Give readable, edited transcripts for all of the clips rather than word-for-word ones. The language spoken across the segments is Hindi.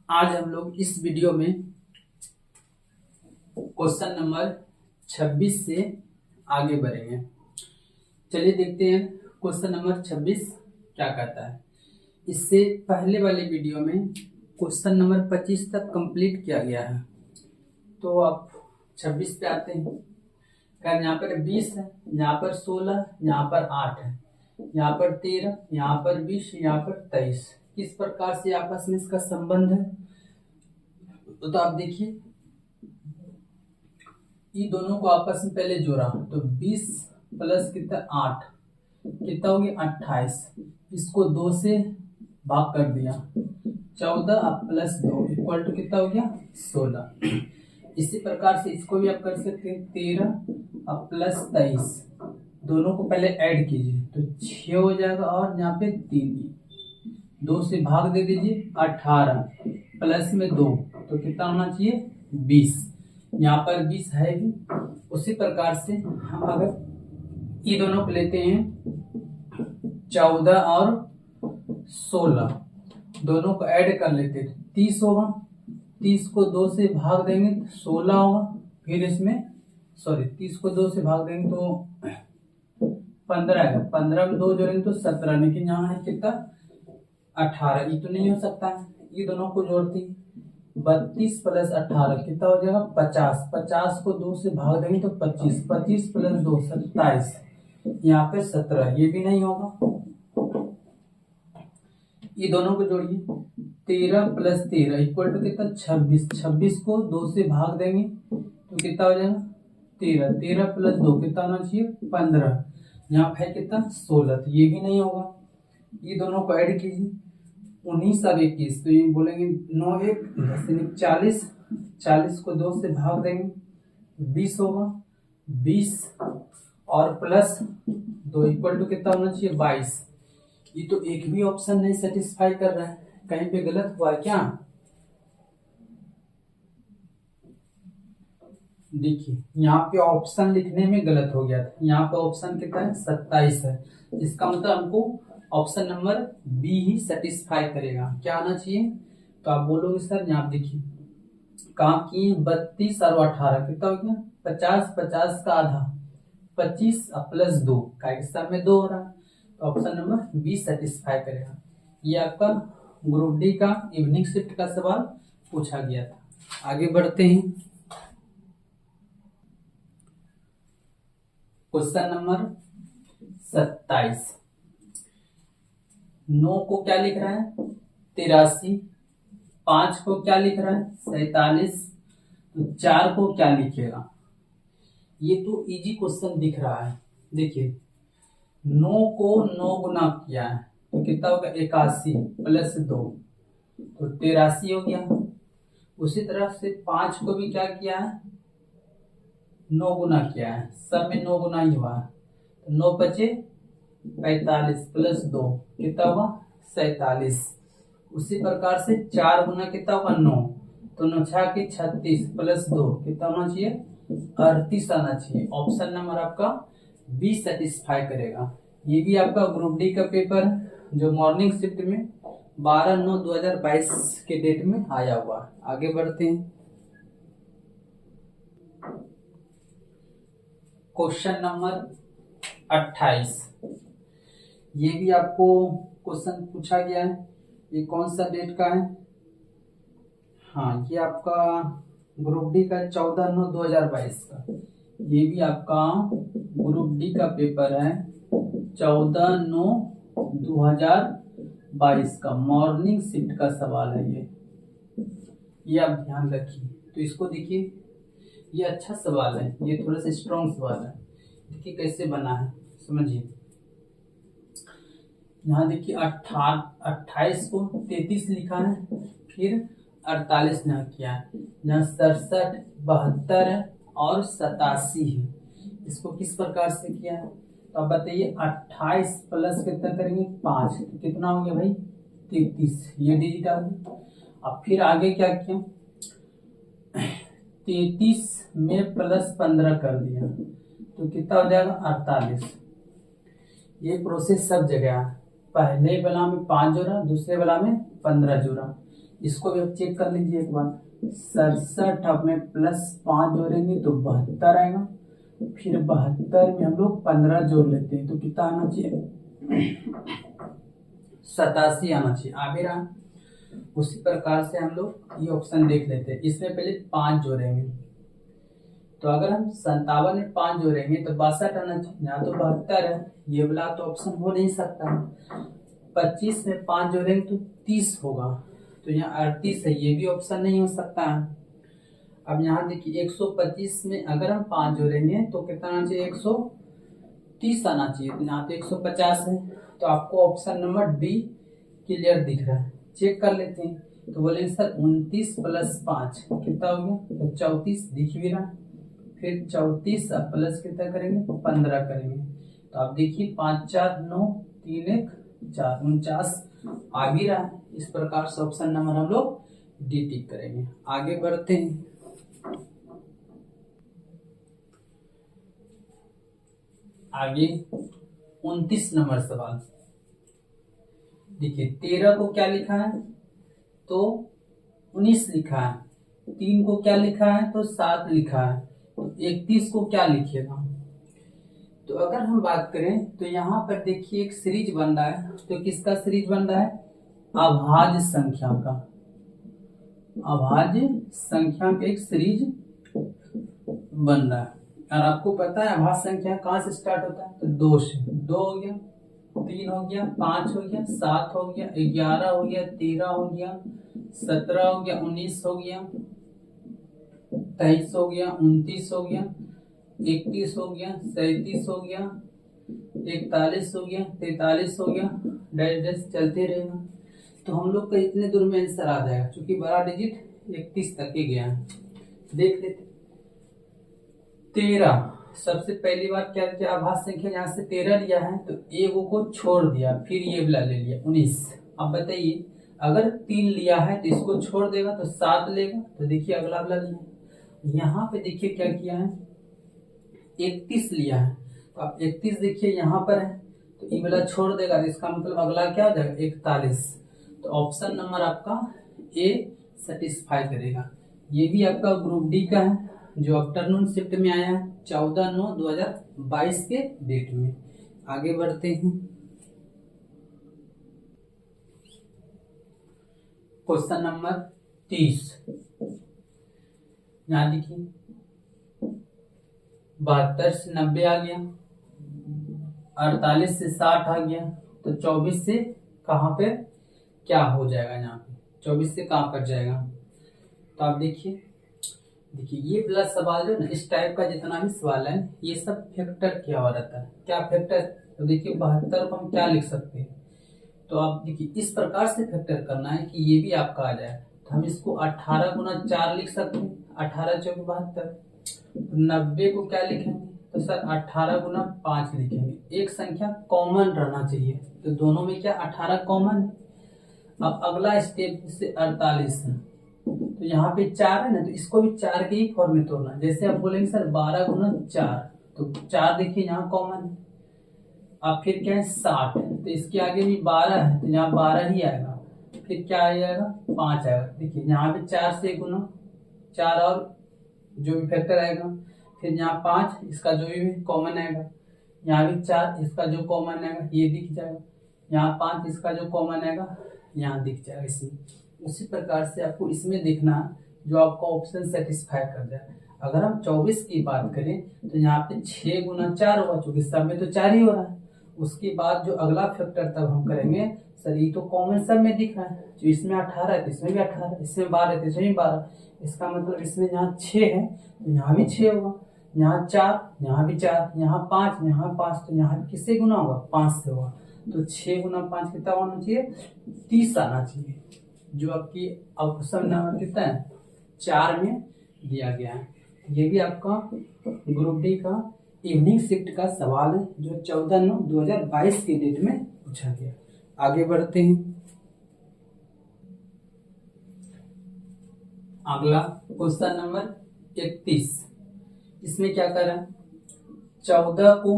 आज हम लोग इस वीडियो में क्वेश्चन नंबर 26 से आगे बढ़ेंगे। चलिए देखते हैं क्वेश्चन नंबर 26 क्या कहता है। इससे पहले वाले वीडियो में क्वेश्चन नंबर 25 तक कंप्लीट किया गया है, तो अब 26 पे आते हैं। कारण यहाँ पर 20 है, यहाँ पर 16, यहाँ पर 8 है, यहाँ पर 13, यहाँ पर 20, यहाँ पर 23। किस प्रकार से आपस में इसका संबंध है तो आप देखिए, ये दोनों को आपस में पहले जोड़ा तो 20 प्लस कितना 8 कितना हो गया 28। इसको 2 से भाग कर दिया, 14 प्लस 2 इक्वल टू कितना हो गया 16। इसी प्रकार से इसको भी आप कर सकते हैं 13 प्लस 23, दोनों को पहले ऐड कीजिए तो 6 हो जाएगा और यहाँ पे 3, 2 से भाग दे दीजिए 18 प्लस में 2 तो कितना होना चाहिए 20। यहाँ पर 20 है भी। उसी प्रकार से हम अगर ये दोनों को लेते हैं 14 और 16, दोनों को ऐड कर लेते हैं 30 होगा। 30 को 2 से भाग देंगे तो 16 होगा। फिर इसमें 30 को 2 से भाग देंगे तो 15 है, 15 में 2 जोड़ेंगे तो 17, लेकिन यहाँ है कितना 18। ये तो नहीं हो सकता है। ये दोनों को जोड़ती 32 प्लस 18 कितना हो जाएगा 50। 50 को 2 से भाग देंगे तो 25, 25 प्लस 2 27, यहाँ पे 17, ये भी नहीं होगा। ये दोनों को जोड़िए 13 प्लस 13 इक्वल टू कितना 26। 26 को 2 से भाग देंगे तो कितना हो जाएगा 13, 13 प्लस 2 कितना होना चाहिए 15, यहाँ पे कितना 16, तो ये भी नहीं होगा। ये दोनों को ऐड कीजिए 19 और 21, तो ये बोलेंगे 9 1 10 40, 40 को 2 से भाग देंगे 20 होगा। 20 और प्लस 2 इक्वल टू कितना होना चाहिए 22। ये तो एक भी ऑप्शन नहीं सेटिस्फाई कर रहा है, कहीं पे गलत हुआ है क्या? देखिए यहाँ पे ऑप्शन लिखने में गलत हो गया था। यहाँ पे ऑप्शन कितना है 27 है, इसका मतलब हमको ऑप्शन नंबर बी ही सेटिस्फाई करेगा। क्या आना चाहिए तो आप बोलोगे सर यहाँ देखिए काम किए 32 और 18 कितना हो गया 50, 50 का आधा 25 प्लस 2 का सब में 2 हो रहा है, तो ऑप्शन नंबर बी सेटिस्फाई करेगा। ये आपका ग्रुप डी का इवनिंग शिफ्ट का सवाल पूछा गया था। आगे बढ़ते हैं। Question number 27। 9 को क्या लिख रहा है 83, 5 को क्या लिख रहा है 47, तो 4 को क्या लिखेगा? ये तो इजी क्वेश्चन दिख रहा है। देखिए 9 को 9 गुना किया है तो कितना होगा 81 प्लस 2 तो 83 हो गया। उसी तरह से 5 को भी क्या किया है 9 गुना किया है, सब में 9 गुना ही हुआ है, तो 9 बचे 45 प्लस 2 कितना होगा 47। उसी प्रकार से 4 गुना कितना होगा 9, तो 9 6 के 36 प्लस 2 कितना होना चाहिए 38 आना चाहिए। ऑप्शन नंबर आपका बी सेटिस्फाई करेगा। ये भी आपका ग्रुप डी का पेपर जो मॉर्निंग शिफ्ट में 12/9/2022 के डेट में आया हुआ। आगे बढ़ते हैं। Question number 28। ये भी आपको क्वेश्चन पूछा गया है। ये कौन सा डेट का है? हाँ, ये आपका ग्रुप डी का 14/9/2022 का। ये भी आपका ग्रुप डी का पेपर है 14/9/2022 का मॉर्निंग शिफ्ट का सवाल है। ये आप ध्यान रखिए। तो इसको देखिए, ये अच्छा सवाल है, ये थोड़ा सा स्ट्रॉन्ग सवाल है। देखिए कैसे बना है, समझिए। यहाँ देखिए 28 को 33 लिखा है, फिर 48 यहाँ किया है, यहाँ 67, 72 और 87 है। इसको किस प्रकार से किया है तो आप बताइए। 28 प्लस कितना करेंगे 5, तो कितना हो गया भाई 33, ये डिजिट आ गया। अब फिर आगे क्या किया 33 में प्लस 15 कर दिया तो कितना हो जाएगा 48। ये प्रोसेस सब जगह है। पहले वाला में 5 जोड़ा, दूसरे वाला में 15 जोड़ा, इसको भी आप चेक कर लीजिए एक बार। 67 अब में +5 जोड़ेंगे तो 72 आएगा। फिर 72 में हम लोग 15 जोड़ लेते हैं तो कितना आना चाहिए? 87 आना चाहिए। आ भी रहा। उसी प्रकार से हम लोग ये ऑप्शन देख लेते हैं। इसमें पहले 5 जोड़ेंगे तो अगर हम 57 में 5 जोड़ेंगे तो 62 आना चाहिए। यहाँ तो 72 है, ये वाला तो ऑप्शन हो नहीं सकता। 25 में 5 जोड़ेंगे तो 30 होगा, तो यहाँ 38 है, ये भी ऑप्शन नहीं हो सकता है। अब यहाँ देखिए 125 में अगर हम 5 जोड़ेंगे तो कितना आना चाहिए? 130 आना चाहिए। तो यहाँ तो 150 है, तो आपको ऑप्शन नंबर डी क्लियर दिख रहा है। चेक कर लेते हैं तो बोलेंगे सर 29 + 5 कितना हो गया? तो 34 दिख भी रहा। फिर 34 अब प्लस कितना करेंगे? 15 करेंगे। तो आप देखिए 5 4 9 3 1 4 49 आ भी रहा है। इस प्रकार से ऑप्शन नंबर हम लोग डी टिक करेंगे। आगे बढ़ते हैं। आगे 29 नंबर सवाल देखिए। 13 को क्या लिखा है? तो 19 लिखा है। 3 को क्या लिखा है? तो 7 लिखा है। तो 31 को क्या लिखिएगा? तो अगर हम बात करें तो यहाँ पर देखिए एक सीरीज बन रहा है। तो किसका सीरीज बन रहा है? अभाज्य संख्या का। अभाज्य संख्या का एक सीरीज बन रहा है। और आपको पता है अभाज्य संख्या कहाँ से स्टार्ट होता है? तो 2 से। 2 हो गया, 3 हो गया, 5 हो गया, 7 हो गया, 11 हो गया, 13 हो गया, 17 हो गया, 19 हो गया, 23 हो गया, 29 हो गया, 31 हो गया, 37 हो गया, 41 हो गया, 43 हो गया, डैश डैश चलते रहेगा। तो हम लोग का इतने दूर में आंसर आ जाएगा, क्योंकि बड़ा डिजिट 31 तक ही गया है। देख लेते। 13 सबसे पहली बात क्या किया? आभाज्य संख्या यहाँ से 13 लिया है तो एगो को छोड़ दिया, फिर ये वाला ले लिया 19। अब बताइए अगर 3 लिया है तो इसको छोड़ देगा तो 7 लेगा। तो देखिए अगला वाला लिया। यहाँ पे देखिए क्या किया है? 31 लिया है। तो अब 31 देखिए यहाँ पर है तो ये वाला छोड़ देगा, तो इसका मतलब अगला क्या हो जाएगा? 41। तो ऑप्शन नंबर आपका ए सेटिस्फाई करेगा। ये भी आपका ग्रुप डी का है, जो आफ्टरनून शिफ्ट में आया है 14/9/2022 के डेट में। आगे बढ़ते हैं। Question number 30। यहाँ देखिए 72 से 90 आ गया, 48 से 60 आ गया, तो 24 से कहाँ पे क्या हो जाएगा? यहाँ पे 24 से कहाँ पर जाएगा? तो आप देखिए ये प्लस सवाल जो ना इस टाइप का जितना भी सवाल है ये सब फैक्टर किया हुआ रहता है। क्या फैक्टर? तो देखिए 72 को हम क्या लिख सकते हैं? तो आप देखिए इस प्रकार से फैक्टर करना है कि ये भी आपका आ जाए। तो हम इसको 18 × 4 लिख सकते हैं, 18 × 4 72। 90 को क्या लिखेंगे? तो सर 18 × 5 लिखेंगे। एक संख्या कॉमन रहना चाहिए, तो दोनों में क्या 18 कॉमन है। अब अगला स्टेप से 48 है, तो यहाँ पे 4 है ना, तो इसको भी 4 के ही फॉर्म में तोड़ना। जैसे आप बोलेंगे सर 12 × 4, तो 4 देखिए यहाँ कॉमन है। अब फिर क्या है 60, तो इसके आगे भी 12 है तो यहाँ 12 ही आएगा। फिर क्या आ जाएगा? 5 आएगा। देखिए यहाँ भी 4 से गुना, 4 और जो भी फैक्टर आएगा। फिर यहाँ 5 इसका जो भी कॉमन आएगा, यहाँ भी 4 इसका जो कॉमन आएगा ये दिख जाएगा, यहाँ 5 इसका जो कॉमन आएगा यहाँ दिख जाएगा इसमें। उसी प्रकार से आपको इसमें देखना जो आपका ऑप्शन सेटिस्फाई कर जाए। अगर हम 24 की बात करें तो यहाँ पे 6 × 4 होगा, क्योंकि सब में तो 4 ही हो रहा है। उसके बाद जो अगला फैक्टर तब हम करेंगे, सर ये तो कॉमन सब में दिख रहा है, जो इसमें 18 है तो इसमें भी 18, इसमें 12 है तो इसमें भी 12। इसका मतलब इसमें यहाँ 6 है तो यहाँ भी 6 होगा, यहाँ 4, यहाँ भी 4, यहाँ 5, यहाँ 5, तो यहाँ किससे गुना होगा? 5 से होगा। तो 6 × 5 कितना होना चाहिए? 30 आना चाहिए, जो आपकी ऑप्शन नंबर कितना है? 4 में दिया गया है। ये भी आपका ग्रुप डी का इवनिंग शिफ्ट का सवाल है, जो 14/9/2022 के डेट में पूछा गया। आगे बढ़ते हैं। अगला क्वेश्चन नंबर 31। इसमें क्या कर रहा है? 14 को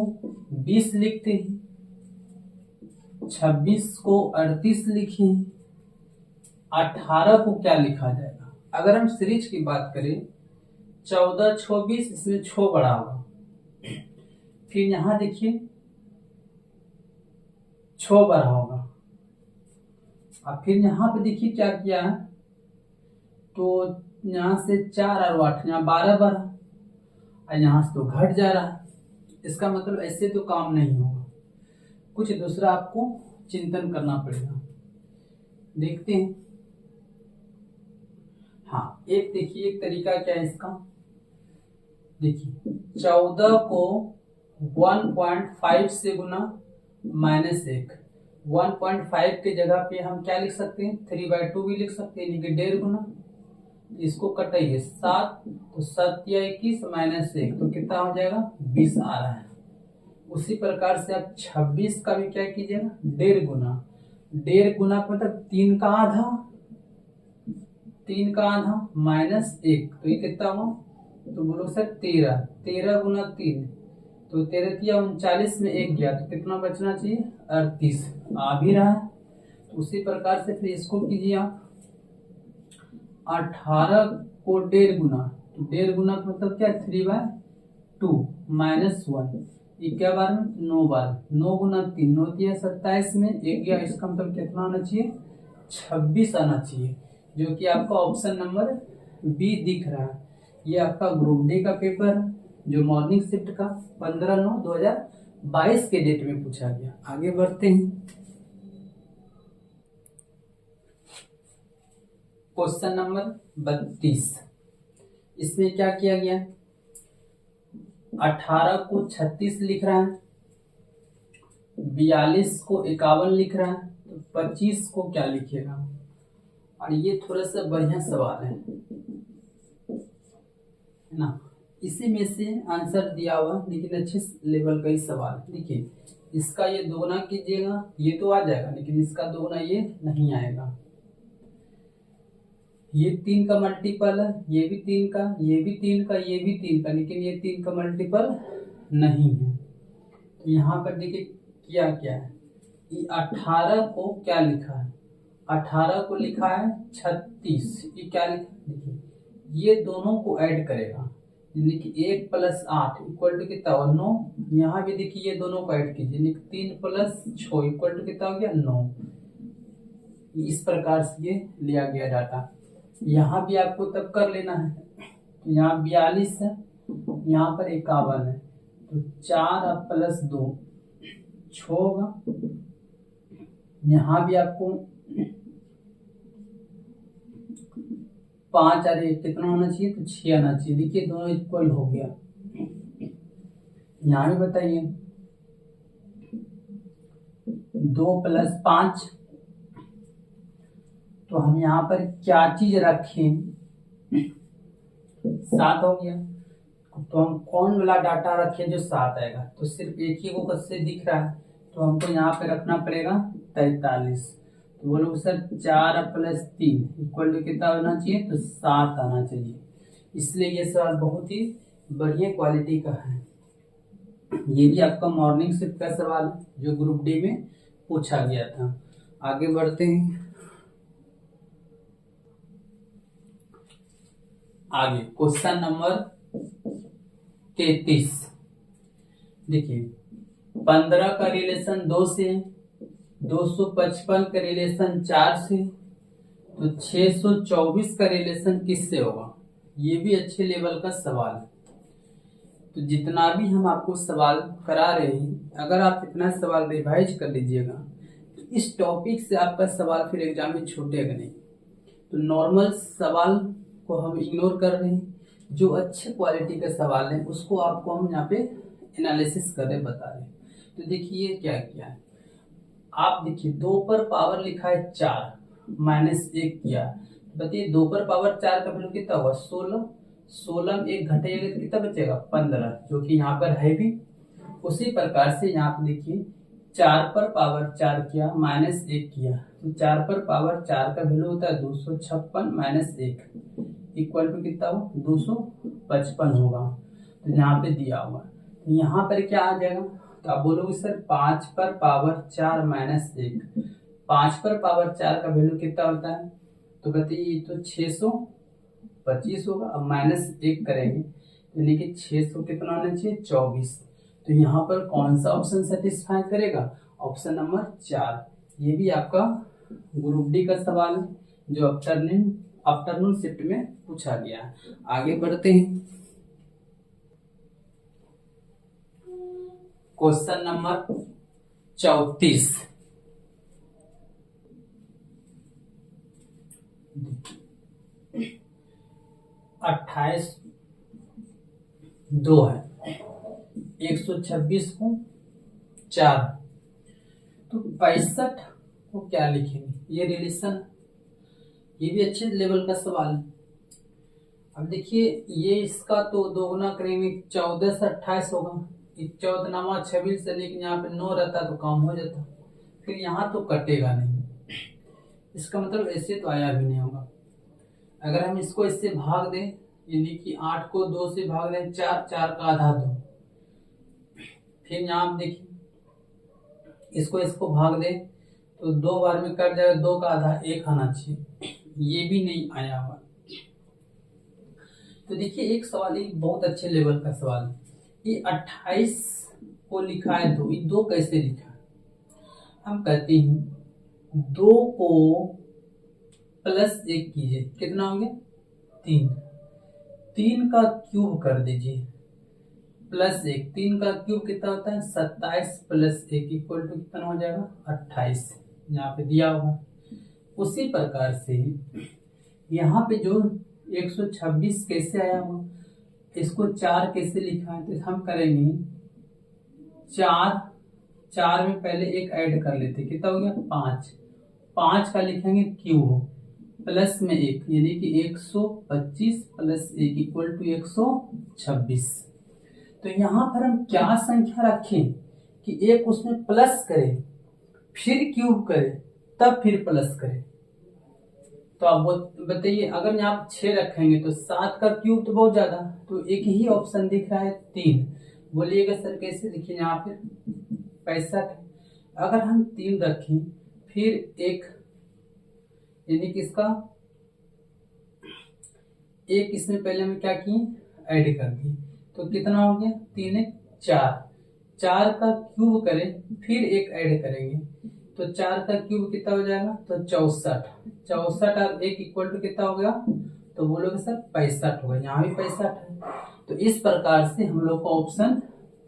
20 लिखते हैं, 26 को 38 लिखे हैं, 18 को क्या लिखा जाएगा? अगर हम सीरीज की बात करें 14, 24, इसमें 6 बड़ा होगा। फिर यहां देखिए 6 बड़ा होगा। और फिर यहाँ पे देखिए क्या किया है, तो यहाँ से 4 और 8, यहाँ 12 बढ़ा और यहाँ से तो घट जा रहा है। इसका मतलब ऐसे तो काम नहीं होगा, कुछ दूसरा आपको चिंतन करना पड़ेगा। देखते हैं। हाँ, एक देखिए, एक तरीका क्या है इसका। देखिए 14 को 1.5 से गुना -1, 1.5 के जगह पे हम क्या लिख सकते हैं, 3/2 भी लिख सकते हैं, यानी कि 1.5 गुना। इसको कटाइए 7, तो 7 या 21 -1, तो कितना हो जाएगा, 20 आ रहा है। उसी प्रकार से आप 26 का भी क्या कीजिएगा, 1.5 गुना। 1.5 गुना मतलब 3 का आधा, 3 का आधा -1, तो ये कितना हुआ, तो बोलो सर 13, 13 गुना 3, तो 13 या 39 में 1 गया, तो कितना बचना चाहिए, 38 आ भी रहा है। तो उसी प्रकार से फिर इसको कीजिए आप, 18 को 1.5 गुना, तो 1.5 गुना मतलब क्या, 3/2 -1, ये क्या बार में, 9 बार, 9 गुना 3, 9 दिया 27 में 1 गया, इसका मतलब कितना आना चाहिए, 26 आना चाहिए, जो कि आपका ऑप्शन नंबर बी दिख रहा है। ये आपका ग्रुप डी का पेपर है, जो मॉर्निंग शिफ्ट का 15/9/2022 के डेट में पूछा गया। आगे बढ़ते हैं। क्वेश्चन नंबर 32, इसमें क्या किया गया, 18 को 36 लिख रहा है, 42 को 51 लिख रहा है, तो 25 को क्या लिखेगा। और ये थोड़ा सा बढ़िया सवाल है ना, इसी में से आंसर दिया हुआ, लेकिन अच्छे लेवल का ही सवाल है। देखिए इसका ये दोगुना कीजिएगा, ये तो आ जाएगा, लेकिन इसका दोगुना ये नहीं आएगा। ये 3 का मल्टीपल है, ये भी 3 का, ये भी 3 का, ये भी 3 का, लेकिन ये 3 का मल्टीपल नहीं है। तो यहाँ पर देखिए क्या क्या है, ये 18 को क्या लिखा है, 18 को लिखा है 36, ये क्या लिखा है, देखिए ये दोनों को ऐड करेगा, यानी कि 1 + 8 इक्वल टू कितना हो, 9। यहाँ भी देखिए ये दोनों को ऐड कीजिए, यानी कि 3 + 6 इक्वल टू कितना हो गया, 9। इस प्रकार से ये लिया गया डाटा। यहाँ भी आपको तब कर लेना है, तो यहाँ 42 है, यहाँ पर 51 है, तो 4 + 2 6 होगा। यहाँ भी आपको 5 और 1 कितना होना चाहिए, तो 6 आना चाहिए। देखिए दोनों इक्वल हो गया। यहाँ भी बताइए 2 + 5, तो हम यहाँ पर क्या चीज रखें, 7 हो गया। तो हम कौन वाला डाटा रखें जो 7 आएगा, तो सिर्फ एक ही को कस्से दिख रहा है, तो हमको यहाँ पे रखना पड़ेगा 43। तो बोलो सर 4 + 3 इक्वल टू कितना होना चाहिए, तो 7 आना चाहिए। इसलिए ये सवाल बहुत ही बढ़िया क्वालिटी का है। ये भी आपका मॉर्निंग शिफ्ट का सवाल है, जो ग्रुप डी में पूछा गया था। आगे बढ़ते हैं। आगे क्वेश्चन नंबर 33, देखिए 15 का रिलेशन 2 से, 255 का रिलेशन 4 से, तो 624 का रिलेशन किससे होगा। ये भी अच्छे लेवल का सवाल है। तो जितना भी हम आपको सवाल करा रहे हैं, अगर आप इतना सवाल रिवाइज कर लीजिएगा, तो इस टॉपिक से आपका सवाल फिर एग्जाम में छूटेगा नहीं। तो नॉर्मल सवाल को हम इग्नोर कर रहे हैं, जो अच्छे क्वालिटी का सवाल है उसको आपको हम यहाँ पे एनालिसिस कर रहे बता रहे हैं। तो देखिए क्या किया है, आप देखिए 2 पर पावर लिखा है 4 -1 किया, बताइए 2 पर पावर 4 का वैल्यू कितना हुआ, 16। 16 में 1 घटेगा तो कितना बचेगा, 15, जो कि यहाँ पर है भी। उसी प्रकार से यहाँ पे देखिए 4 पर पावर 4 किया, -1 किया, तो 4 पर पावर 4 का वैल्यू होता है 256 - 1 इक्वल टू कितना हो, 255 होगा। तो यहाँ पे दिया हुआ, तो यहाँ पर क्या आ जाएगा, तो आप बोलोगे सर 5 पर पावर 4 -1, 5 पर पावर 4 का वैल्यू कितना होता है, तो बताइए तो 625 होगा। अब -1 करेंगे यानी कि 600 कितना होना चाहिए 24। तो यहाँ पर कौन सा ऑप्शन सेटिस्फाई करेगा, ऑप्शन नंबर 4। ये भी आपका ग्रुप डी का सवाल है जो आफ्टरनून शिफ्ट में पूछा गया है। आगे बढ़ते हैं। Question number 34। 28(2) है, 126 को 4, तो 65 को क्या लिखेंगे, ये रिलेशन, ये भी अच्छे लेवल का सवाल है। अब देखिए ये इसका तो दोगुना करेंगे, 14 से 28 होगा, 14 26 से, लेकिन यहाँ पे 9 रहता तो काम हो जाता, फिर यहाँ तो कटेगा नहीं, इसका मतलब ऐसे तो आया भी नहीं होगा। अगर हम इसको इससे भाग दें, यानी कि 8 को 2 से भाग दें, 4, 4 का आधा 2, फिर यहाँ आप देखिए इसको इसको भाग दें तो 2 बार में कट जाएगा, 2 का आधा 1 आना चाहिए, ये भी नहीं आया हुआ। तो देखिए एक सवाल, एक बहुत अच्छे लेवल का सवाल है, ये 28 को लिखा है 2, ये 2 कैसे लिखा है, हम कहते हैं 2 को +1 कीजिए, कितना हो गया 3, 3 का क्यूब कर दीजिए +1, 3 का क्यूब कितना होता है 27 + 1 इक्वल टू कितना हो जाएगा 28, यहाँ पे दिया हुआ। उसी प्रकार से यहाँ पे जो 126 कैसे आया हुआ, इसको 4 कैसे लिखा है, तो हम करेंगे 4 में पहले 1 ऐड कर लेते, कितना हो गया 5, 5 का लिखेंगे क्यूब प्लस में 1, यानी कि 125 + 1 इक्वल टू 126। तो यहाँ पर हम क्या संख्या रखें कि एक उसमें प्लस करें, फिर क्यूब करें, तब फिर प्लस करें। तो आप बताइए, अगर यहाँ आप 6 रखेंगे तो 7 का क्यूब तो बहुत ज्यादा, तो एक ही ऑप्शन दिख रहा है 3, बोलिएगा सर कैसे लिखिए यहाँ पे 65। अगर हम 3 रखें फिर एक, यानी कि इसका एक इसमें पहले हम क्या किए ऐड कर दिए, तो कितना हो गया 3 1 4, 4 का क्यूब करें फिर एक ऐड करेंगे, तो 4 का क्यूब कितना हो जाएगा तो 64, 64 और 1 इक्वल टू कितना हो गया, तो बोलोगे सर 65 होगा, यहाँ भी 65 है। तो इस प्रकार से हम लोग को ऑप्शन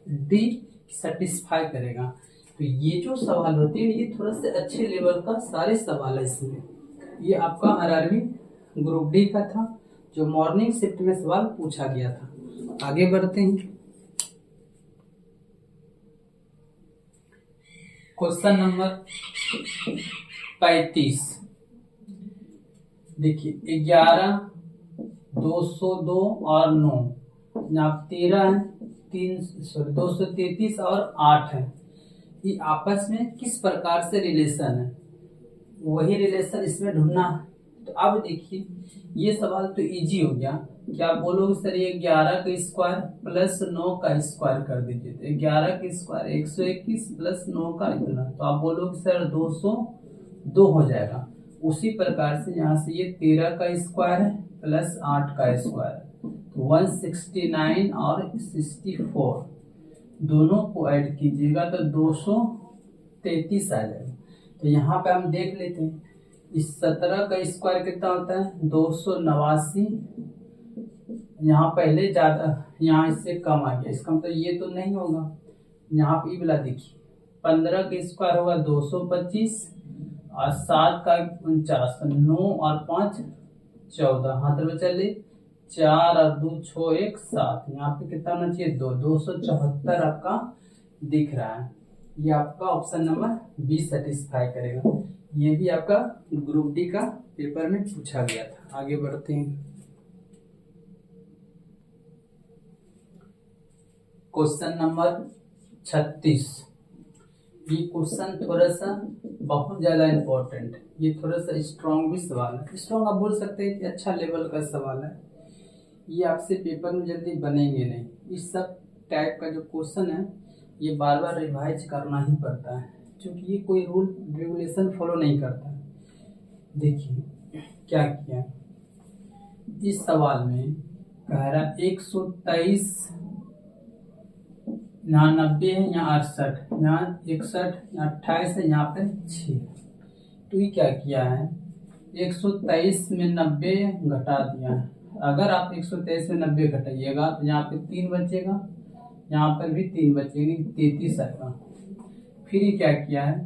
डी सेटिस्फाई करेगा। तो ये जो सवाल होते हैं ये थोड़ा सा अच्छे लेवल का सारे सवाल है इसमें। ये आपका आरआरबी ग्रुप डी का था जो मॉर्निंग शिफ्ट में सवाल पूछा गया था। आगे बढ़ते हैं। Question number 35। देखिए 11, 202 और 9, यहाँ 13 है, 233 और 8 है, ये आपस में किस प्रकार से रिलेशन है, वही रिलेशन इसमें ढूंढना है। तो अब देखिए ये सवाल तो इजी हो गया, क्या बोलोगे सर ये 11 का स्क्वायर प्लस 9 का स्क्वायर कर दीजिए, तो 11 का स्क्वायर 121 प्लस 9 का इतना, तो आप बोलोगे सर 202 हो जाएगा। उसी प्रकार से यहाँ से ये 13 का स्क्वायर है प्लस 8 का स्क्वायर, तो 169 और 64 दोनों को ऐड कीजिएगा तो 233 आ जाएगा। तो यहाँ पे हम देख लेते हैं, इस 17 का स्क्वायर कितना होता है 289, यहाँ पहले ज्यादा, यहाँ इससे कम आ गया, इसका मतलब ये तो नहीं होगा। यहाँ पे वाला देखिए 15 का स्क्वायर होगा 225 और 7 का 49, 9 और 5 14, हाथ में चले 4 और 2 6 1 7, यहाँ पे कितना होना चाहिए 274 आपका दिख रहा है। ये आपका ऑप्शन नंबर बी सेटिस्फाई करेगा। ये भी आपका ग्रुप डी का पेपर में पूछा गया था। आगे बढ़ते हैं। Question number 36। ये क्वेश्चन थोड़ा सा बहुत ज्यादा इम्पोर्टेंट है, ये थोड़ा सा स्ट्रॉन्ग भी सवाल है, स्ट्रॉन्ग आप बोल सकते हैं कि अच्छा लेवल का सवाल है। ये आपसे पेपर में जल्दी बनेंगे नहीं, इस सब टाइप का जो क्वेश्चन है ये बार बार रिवाइज करना ही पड़ता है, क्योंकि ये कोई रूल रेगुलेशन फॉलो नहीं करता है। देखिए क्या किया, इस सवाल में कह रहा 123, यहाँ 90 है, यहाँ 68, यहाँ 61, यहाँ 28 है, यहाँ पे 6। तो ये क्या किया है, 123 में 90 घटा दिया है। अगर आप 123 में 90 घटाइएगा तो यहाँ पे 3 बचेगा, यहाँ पर भी 3 बचेगी, 33 आएगा। फिर ये क्या किया है,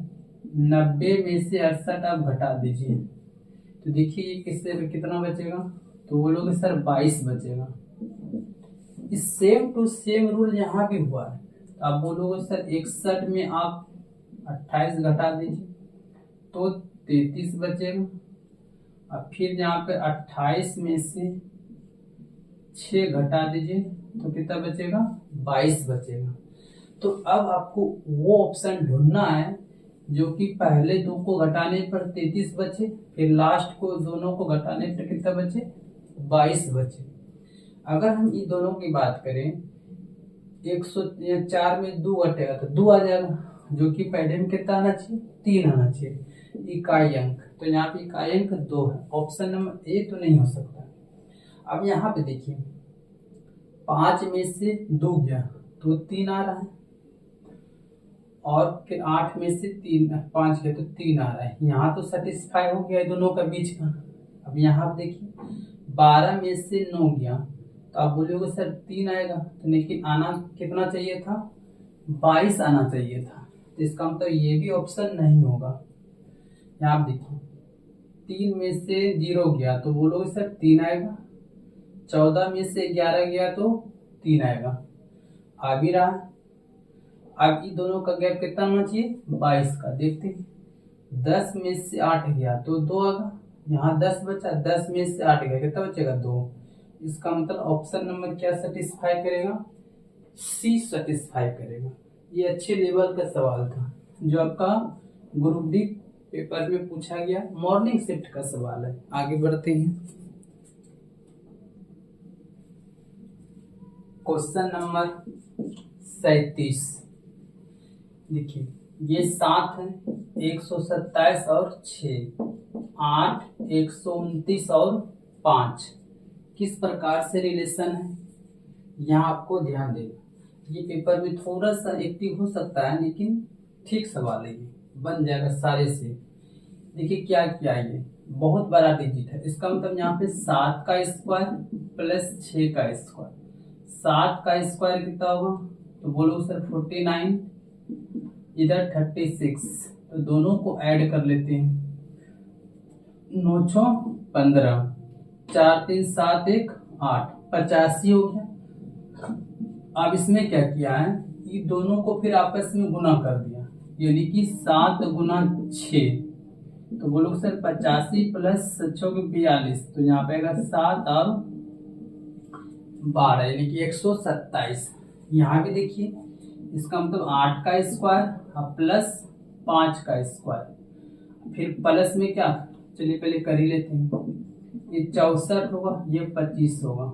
90 में से 68 आप घटा दीजिए तो देखिए ये किससे कितना बचेगा, तो बोलोगे सर 22 बचेगा। इस सेम टू सेम रूल यहाँ भी हुआ है। तो आप बोलोगे सर 61 में आप 28 घटा दीजिए तो 33 बचेगा, और फिर यहाँ पे 28 में से 6 घटा दीजिए तो कितना बचेगा, 22 बचेगा। तो अब आपको वो ऑप्शन ढूंढना है जो कि पहले दो को घटाने पर 33 बचे, फिर लास्ट को दोनों को घटाने पर कितना बचे, 22 बचे। अगर हम इन दोनों की बात करें, 104 में 2 घटेगा तो 2 आ जाएगा, जो कि पहले में कितना आना चाहिए, 3 आना चाहिए इकाई अंक। तो यहाँ पे इकाई अंक 2 है, ऑप्शन नंबर ए तो नहीं हो सकता। अब यहाँ पे देखिए 5 में से 2 गया तो 3 आ रहा है, और फिर 8 में से 5 गया तो 3 आ रहा है। यहाँ तो सेटिस्फाई हो गया दोनों का बीच का। अब यहाँ पे देखिए 12 में से 9 गया तो आप बोलोगे सर 3 आएगा, तो लेकिन आना कितना चाहिए था, 22 आना चाहिए था। तो इसका मतलब ये भी ऑप्शन नहीं होगा। यहाँ आप देखिए 3 में से 0 गया तो बोलोगे सर 3 आएगा, 14 में से 11 गया तो 3 आएगा, आ भी रहा है। अब इन दोनों का गैप कितना होना चाहिए, 22 का। देखते हैं 10 में से 8 गया तो 2 आएगा, यहाँ 10 बचा, 10 में से 8 गया कितना बचेगा, 2। इसका मतलब ऑप्शन नंबर क्या सेटिस्फाई करेगा, सी सेटिस्फाई करेगा। ये अच्छे लेवल का सवाल था जो आपका ग्रुप डी पेपर में पूछा गया, मॉर्निंग शिफ्ट का सवाल है। आगे बढ़ते हैं, क्वेश्चन नंबर 37। देखिए ये 7 है, 127 और 6, 8, 129 और 5 किस प्रकार से रिलेशन है, यहाँ आपको ध्यान देना। ये पेपर में थोड़ा सा एक्टिव हो सकता है लेकिन ठीक सवाल है, ये बन जाएगा सारे से। देखिए क्या किया, ये बहुत बड़ा डिजिट है, इसका मतलब यहाँ पे 7 का स्क्वायर प्लस 6 का स्क्वायर। 7 का स्क्वायर कितना होगा, तो बोलो सर 49, इधर 36, तो दोनों को ऐड कर लेते हैं, 9 6 15, 4 3 7 1 8, 85 हो गया। अब इसमें क्या किया है, ये दोनों को फिर आपस में गुना कर दिया, यानी कि 7 गुना 6, तो बोलो सर 85 प्लस 6 42, तो यहाँ पे आएगा 7 और 12 यानी कि 127। यहाँ भी देखिए इसका मतलब 8 का स्क्वायर और प्लस 5 का स्क्वायर, फिर प्लस में क्या, चलिए पहले कर ही लेते हैं, ये 64 होगा, ये 25 होगा,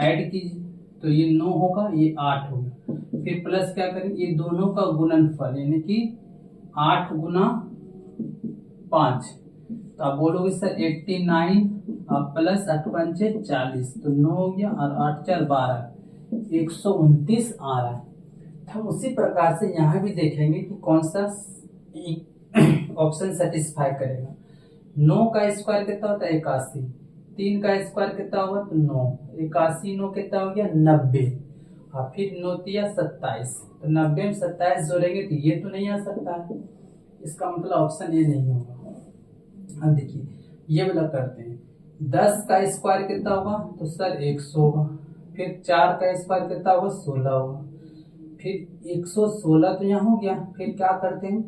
ऐड कीजिए तो ये 9 होगा, ये 8 होगा, फिर प्लस क्या करें, ये दोनों का गुणनफल यानी कि 8 गुना 5, तो आप बोलोगे सर 89 और प्लस 8 5 40, तो 9 हो गया और 8 4 12, 129 आ रहा है। हम उसी प्रकार से यहाँ भी देखेंगे कि कौन सा ऑप्शन सेटिस्फाई करेगा। 9 का स्क्वायर कितना होता है, 81, 3 का स्क्वायर कितना होगा, तो 9, 81 9 कितना हो गया, 90, और फिर 9 तिया 27, तो 90 में 27 जोड़ेंगे तो ये तो नहीं आ सकता है, इसका मतलब ऑप्शन ये नहीं होगा। अब देखिए ये वाला करते हैं, 10 का स्क्वायर कितना होगा, तो सर 100 होगा, फिर 4 का स्क्वायर कितना होगा, 16 होगा, फिर 116 तो यहाँ हो गया, फिर क्या करते हैं,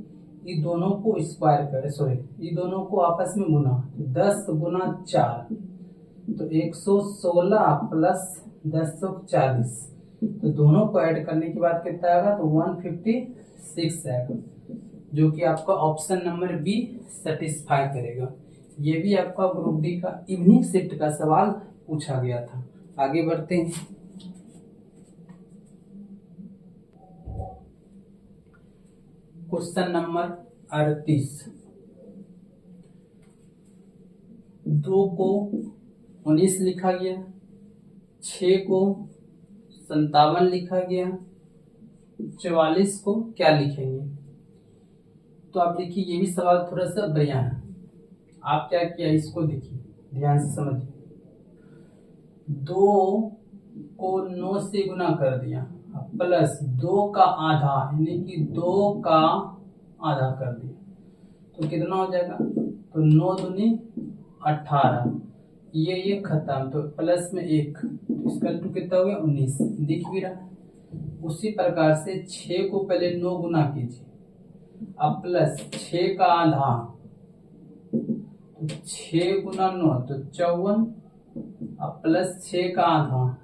ये दोनों को स्क्वायर करें, सॉरी ये दोनों को आपस में गुना, 10 गुना 4, तो 116 प्लस 1040, तो दोनों को ऐड करने के बाद कितना आएगा, तो 156 आएगा, जो कि आपका ऑप्शन नंबर बी सेटिस्फाई करेगा। ये भी आपका ग्रुप डी का इवनिंग शिफ्ट का सवाल पूछा गया था। आगे बढ़ते हैं, क्वेश्चन नंबर 38। 2 को 19 लिखा गया, 6 को 57 लिखा गया, 44 को क्या लिखेंगे। तो आप देखिए ये भी सवाल थोड़ा सा बढ़िया है। आप क्या किया, इसको देखिए ध्यान से समझिए। 2 को 9 से गुना कर दिया प्लस 2 का आधा यानी कि 2 का आधा कर दिया, तो कितना हो जाएगा। तो 9 दूनी 18, ये खत्म, तो प्लस में 1, तो इसका टू कितना हो गया 19, दिख भी रहा। उसी प्रकार से 6 को पहले 9 गुना कीजिए, अब प्लस 6 का आधा, तो 6 गुना 9 तो 54, अब प्लस 6 का आधा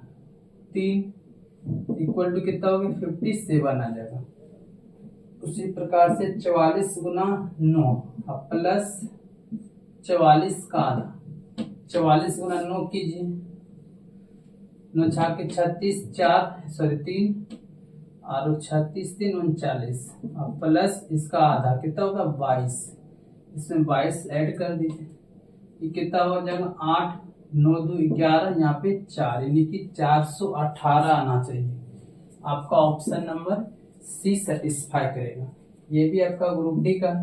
3 इक्वल टू कितना हो गया 57 आ जाएगा। उसी प्रकार से 44 गुना 9 अब प्लस 44 का आधा, 44 गुना 9 कीजिए, 9 छाके 36, 3 और 36 3 39, अब प्लस इसका आधा कितना होगा 22, इसमें 22 ऐड कर दीजिए, ये कितना हो जाएगा 8 9 2 11, यहाँ पे 4 यानी कि 418 आना चाहिए। आपका ऑप्शन नंबर सी सेटिस्फाई करेगा। ये भी आपका ग्रुप डी का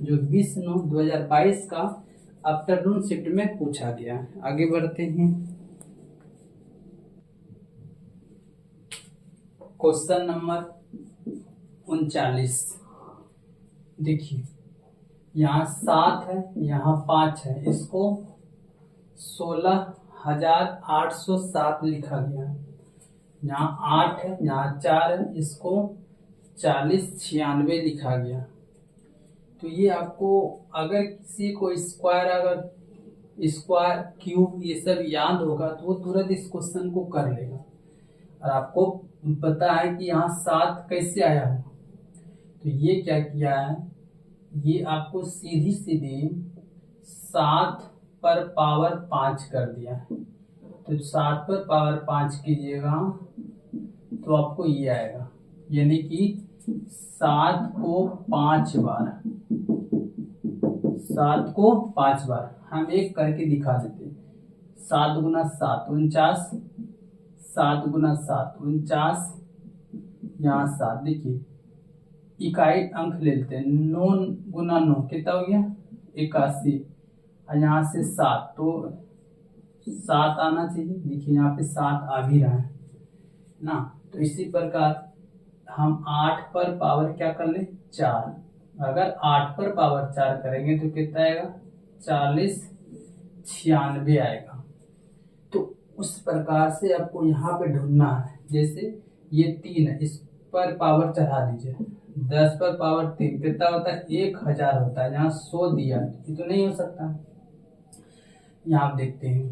जो 20/9/2022 का आफ्टरनून शिफ्ट में पूछा गया है। आगे बढ़ते हैं। Question number 39। देखिए यहाँ 7 है, यहाँ 5 है, इसको 16,807 लिखा गया है। यहाँ 8 है, यहाँ 4 है, इसको 4096 लिखा गया। तो ये आपको अगर किसी को स्क्वायर क्यूब ये सब याद होगा तो वो तुरंत इस क्वेश्चन को कर लेगा। और आपको पता है कि यहाँ 7 कैसे आया हो, तो ये क्या किया है, ये आपको सीधी 7 पर पावर 5 कर दिया है। तो 7 पर पावर 5 कीजिएगा तो आपको ये आएगा, यानी कि 7 को 5 बार, 7 को 5 बार हम एक करके दिखा देते हैं। 7 गुना 7 49, 7 गुना 7 49, यहाँ 7, देखिए इकाई अंक ले लेते हैं। 9 गुना 9 कितना हो गया 81, और यहाँ से 7 तो 7 आना चाहिए, देखिए यहाँ पे 7 आ भी रहा है ना। तो इसी प्रकार हम 8 पर पावर क्या कर ले 4, अगर 8 पर पावर 4 करेंगे तो कितना आएगा 4096 आएगा। तो उस प्रकार से आपको यहाँ पे ढूंढना है। जैसे ये 3 है, इस पर पावर चढ़ा दीजिए, 10 पर पावर 3 कितना होता है 1000 होता है। यहाँ 100 दिया, ये तो नहीं हो सकता। यहाँ आप देखते हैं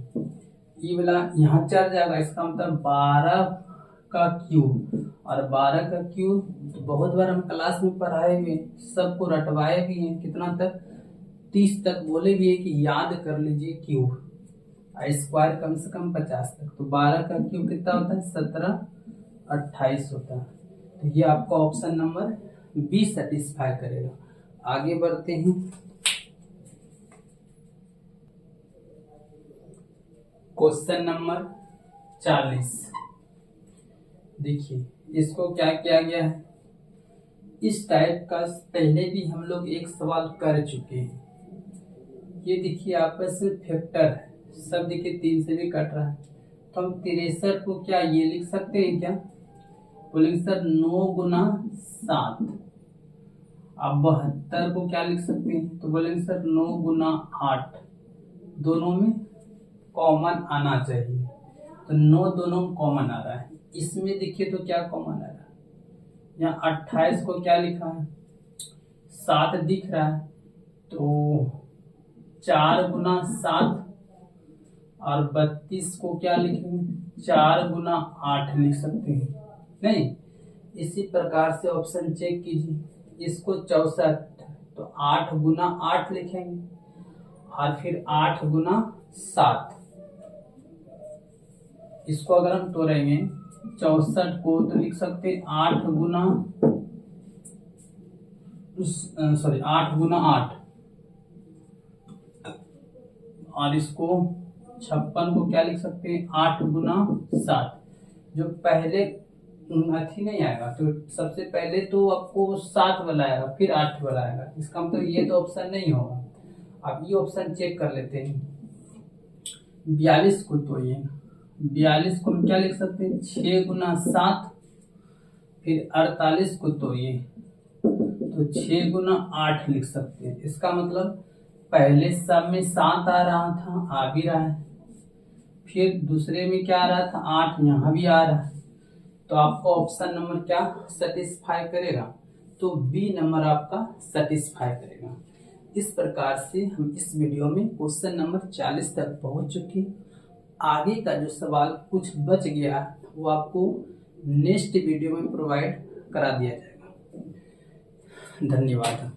ये वाला यहाँ चढ़ जाएगा, इसका मतलब 12 का क्यूब, और 12 का क्यूब तो बहुत बार हम क्लास में पढ़ाए हुए, सबको रटवाए भी हैं, कितना तक 30 तक बोले भी है कि याद कर लीजिए क्यूब, स्क्वायर कम से कम 50 तक। तो 12 का क्यूब कितना होता है 1728 होता है। तो ये आपका ऑप्शन नंबर बी सेटिस्फाई करेगा। आगे बढ़ते हैं। Question number 40। देखिए इसको क्या किया गया है, इस टाइप का पहले भी हम लोग एक सवाल कर चुके हैं। ये देखिए आपस में फैक्टर है, सब देखिए 3 से भी कट रहा है, तो हम 63 को क्या ये लिख सकते हैं क्या, बोलेंगे सर 9 गुना 7। अब 72 को क्या लिख सकते हैं, तो बोलेंगे सर 9 गुना 8, दोनों में कॉमन आना चाहिए। तो 9 दोनों कॉमन आ रहा है, इसमें देखिए तो क्या कॉमन आ रहा है, यहाँ 28 को क्या लिखा है 7 दिख रहा है, तो 4 गुना 7, और 32 को क्या लिखेंगे 4 गुना 8 लिख सकते हैं, नहीं। इसी प्रकार से ऑप्शन चेक कीजिए, इसको 64 तो 8 गुना 8 लिखेंगे, और फिर 8 गुना 7, इसको अगर हम तोड़ेंगे 64 को तो लिख सकते 8 गुना 8, और इसको 56 को क्या लिख सकते हैं 8 गुना 7। जो पहले अथी नहीं आएगा तो सबसे पहले तो आपको 7 वाला आएगा फिर 8 वाला आएगा, इसका मतलब ये तो ऑप्शन नहीं होगा। अब ये ऑप्शन चेक कर लेते हैं। 42 को तो ये 42 को हम क्या लिख सकते हैं 6 गुना 7, फिर 48 को तो ये तो 6 गुना 8 लिख सकते हैं। इसका मतलब पहले सब में 7 आ रहा था, आ भी रहा है, फिर दूसरे में क्या आ रहा था 8, यहाँ भी आ रहा है। तो आपका ऑप्शन नंबर क्या सेटिस्फाई करेगा, तो बी नंबर आपका सेटिस्फाई करेगा। इस प्रकार से हम इस वीडियो में क्वेश्चन नंबर 40 तक पहुंच चुके हैं। आगे का जो सवाल कुछ बच गया वो आपको नेक्स्ट वीडियो में प्रोवाइड करा दिया जाएगा। धन्यवाद।